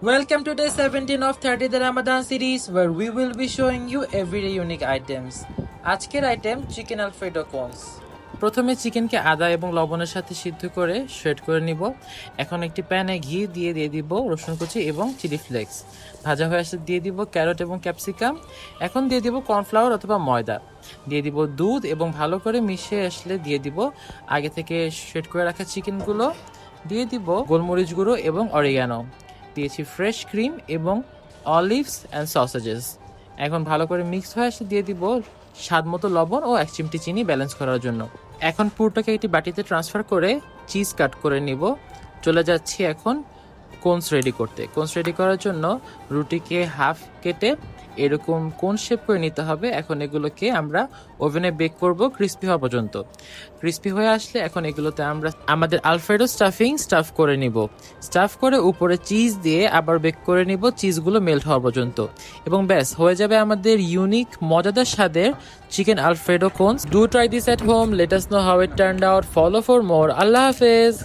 Welcome to day 17 of 30 the Ramadan series where we will be showing you everyday unique items. আজকের item chicken alfredo cones. প্রথমে চিকেনকে আদা এবং লবণের সাথে সিদ্ধ করে শ্রেড করে নিব। এখন একটি প্যানে ঘি দিয়ে দিব রসুন কুচি এবং চিলি ফ্লেক্স। ভাজা হয়ে আসলে দিয়ে দিব ক্যারট এবং ক্যাপসিকাম। এখন দিয়ে দিব কর্নফ্লাওয়ার অথবা ময়দা। দিয়ে দিব দুধ এবং ভালো করে মিশিয়ে আসলে দিয়ে দিব আগে থেকে শ্রেড করে রাখা চিকেনগুলো। দিয়ে দিব গোলমরিচ গুঁড়ো এবং অরিগানো। দিয়েছি ফ্রেশ ক্রিম এবং অলিভস অ্যান্ড সসেজেস। এখন ভালো করে মিক্স হয়ে আসলে দিয়ে দিব স্বাদ মতো লবণ ও 1 চিমটি চিনি ব্যালেন্স করার জন্য। এখন পুরোটাকে একটি বাটিতে ট্রান্সফার করে চিজ কাট করে নিব। চলে যাচ্ছি এখন কোনস রেডি করতে। কোনস রেডি করার জন্য রুটিকে হাফ কেটে এরকম কোন শেপ করে নিতে হবে। এখন এগুলোকে আমরা ওভেনে বেক করব ক্রিস্পি হওয়া পর্যন্ত। ক্রিস্পি হয়ে আসলে এখন এগুলোতে আমরা আমাদের আলফ্রেডো স্টাফ করে নিব। স্টাফ করে উপরে চিজ দিয়ে আবার বেক করে নিব চিজগুলো মেল্ট হওয়া পর্যন্ত। এবং ব্যাস হয়ে যাবে আমাদের ইউনিক মজাদার স্বাদের chicken alfredo cones. Do try this at home, let us know how it turned out, follow for more. আল্লাহ হাফেজ।